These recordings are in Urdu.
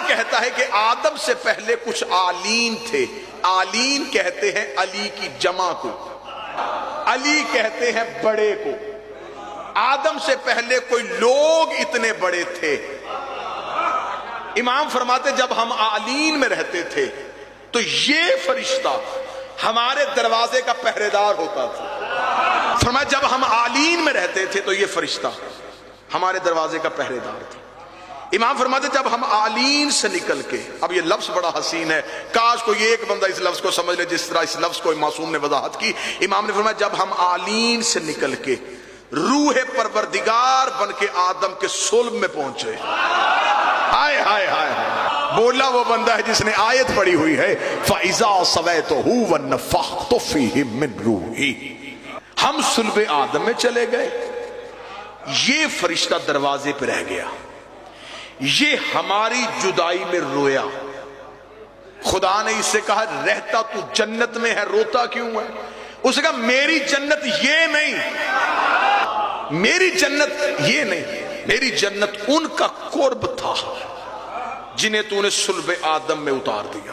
کہتا ہے کہ آدم سے پہلے کچھ آلین تھے. آلین کہتے ہیں علی کی جمع کو, علی کہتے ہیں بڑے کو. آدم سے پہلے کوئی لوگ اتنے بڑے تھے. امام فرماتے جب ہم آلین میں رہتے تھے تو یہ فرشتہ ہمارے دروازے کا پہرے دار ہوتا تھا. فرمایا جب ہم آلین میں رہتے تھے تو یہ فرشتہ ہمارے دروازے کا پہرے دار تھا. امام فرماتے جب ہم آلین سے نکل کے, اب یہ لفظ بڑا حسین ہے, کاش کوئی ایک بندہ اس لفظ کو سمجھ لے جس طرح اس لفظ کو معصوم نے وضاحت کی. امام نے فرمایا جب ہم آلین سے نکل کے روح پروردگار بن کے آدم کے صلب میں پہنچے. ہائے ہائے ہائے, بولا وہ بندہ ہے جس نے آیت پڑھی ہوئی ہے فَإِذَا صَوَيْتُهُ وَنَفَخْتُ فِيهِ مِن رُوحِي. ہم صلب آدم میں چلے گئے, یہ فرشتہ دروازے پہ رہ گیا, یہ ہماری جدائی میں رویا. خدا نے اس سے کہا رہتا تو جنت میں ہے, روتا کیوں ہے؟ اس نے کہا میری جنت یہ نہیں, میری جنت یہ نہیں, میری جنت ان کا قرب تھا جنہیں تو نے صلب آدم میں اتار دیا.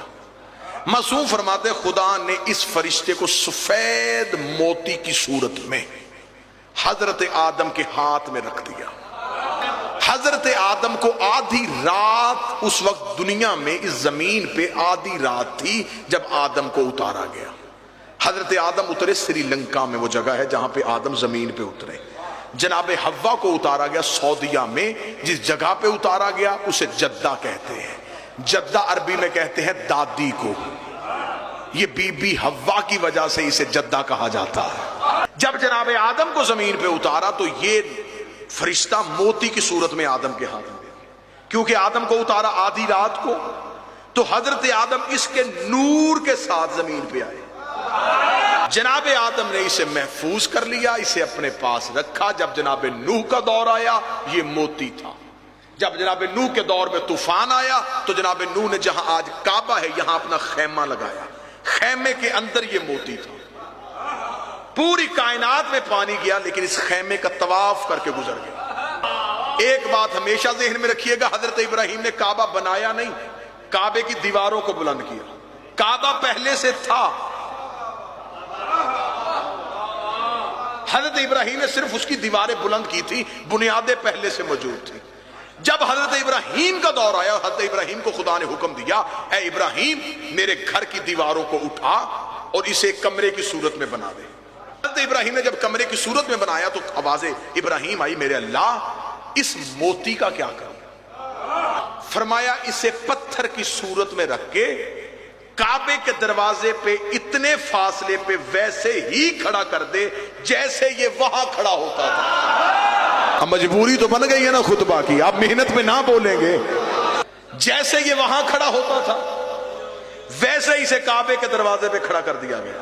معصوم فرماتے خدا نے اس فرشتے کو سفید موتی کی صورت میں حضرت آدم کے ہاتھ میں رکھ دیا. حضرت آدم کو آدھی رات, اس وقت دنیا میں اس زمین پہ آدھی رات تھی جب آدم کو اتارا گیا. حضرت آدم اترے سری لنکا میں, وہ جگہ ہے جہاں پہ آدم زمین پہ اترے. جناب حوا کو اتارا گیا سعودیہ میں, جس جگہ پہ اتارا گیا اسے جدہ کہتے ہیں. جدہ عربی میں کہتے ہیں دادی کو, یہ بی بی حوا کی وجہ سے اسے جدہ کہا جاتا ہے. جب جناب آدم کو زمین پہ اتارا تو یہ فرشتہ موتی کی صورت میں آدم کے ہاتھ میں, کیونکہ آدم کو اتارا آدھی رات کو, تو حضرت آدم اس کے نور کے ساتھ زمین پہ آئے. جناب آدم نے اسے محفوظ کر لیا, اسے اپنے پاس رکھا. جب جناب نوح کا دور آیا یہ موتی تھا. جب جناب نوح کے دور میں طوفان آیا تو جناب نوح نے جہاں آج کعبہ ہے یہاں اپنا خیمہ لگایا, خیمے کے اندر یہ موتی تھا. پوری کائنات میں پانی گیا لیکن اس خیمے کا طواف کر کے گزر گیا. ایک بات ہمیشہ ذہن میں رکھیے گا, حضرت ابراہیم نے کعبہ بنایا نہیں, کعبے کی دیواروں کو بلند کیا. کعبہ پہلے سے تھا, حضرت ابراہیم نے صرف اس کی دیواریں بلند کی تھی, بنیادیں پہلے سے موجود تھی. جب حضرت ابراہیم کا دور آیا, حضرت ابراہیم کو خدا نے حکم دیا اے ابراہیم میرے گھر کی دیواروں کو اٹھا اور اسے ایک کمرے کی صورت میں بنا دے. حضرت ابراہیم نے جب کمرے کی صورت میں بنایا تو آواز ابراہیم آئی میرے اللہ اس موتی کا کیا کروں؟ فرمایا اسے پتھر کی صورت میں رکھ کے کعبے کے دروازے پہ اتنے فاصلے پہ ویسے ہی کھڑا کر دے جیسے یہ وہاں کھڑا ہوتا تھا. اب مجبوری تو بن گئی ہے نا خطبہ کی, آپ محنت میں نہ بولیں گے. جیسے یہ وہاں کھڑا ہوتا تھا ویسے ہی اسے کعبے کے دروازے پہ کھڑا کر دیا گیا.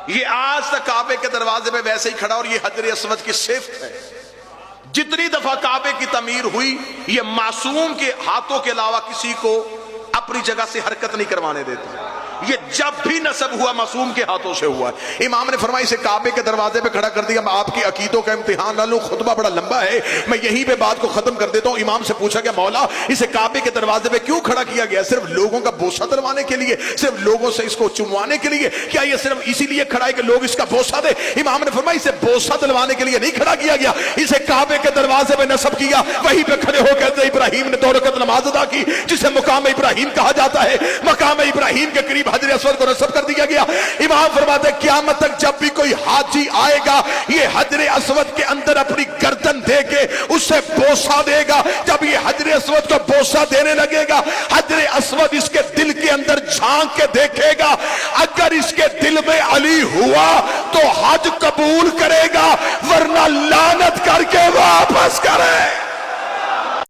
یہ آج تک کعبے کے دروازے پہ ویسے ہی کھڑا, اور یہ حجر اسود کی صفت ہے. جتنی دفعہ کعبے کی تعمیر ہوئی یہ معصوم کے ہاتھوں کے علاوہ کسی کو اپنی جگہ سے حرکت نہیں کروانے دیتا. یہ جب بھی نصب ہوا معصوم کے ہاتھوں سے ہوا. امام نے فرمایا اسے کعبے کے دروازے پہ کھڑا کر دیا. میں آپ کی عقیدوں کا امتحان نہ لوں, خطبہ بڑا لمبا ہے, میں یہیں پہ بات کو ختم کر دیتا ہوں. امام سے پوچھا کہ مولا اسے کعبے کے دروازے پہ کیوں کھڑا کیا گیا؟ صرف لوگوں کا بوسہ دلوانے کے لیے, صرف لوگوں سے اس کو چموانے کے لیے؟ کیا یہ صرف اسی لیے کھڑا ہے کہ لوگ اس کا بوسہ دے؟ امام نے فرمایا اسے بوسہ دلوانے کے لیے نہیں کھڑا کیا گیا, اسے کعبے کے دروازے پہ نصب کیا. وہیں پہ کھڑے ہو کے ابراہیم نے 2 رکعت نماز ادا کی جسے مقام ابراہیم کہا جاتا ہے. مقام ابراہیم کے قریب حجر اسود کو نصب کر دیا گیا. امام فرماتے ہیں قیامت تک جب بھی کوئی حاجی آئے گا یہ حجر اسود کے اندر اپنی گردن دے کے اسے بوسہ دے گا. جب یہ حجر اسود کو بوسہ دینے لگے گا حجر اسود اس کے دل کے اندر جھانک کے دیکھے گا. اگر اس کے دل میں علی ہوا تو حج قبول کرے گا, ورنہ لعنت کر کے واپس کرے.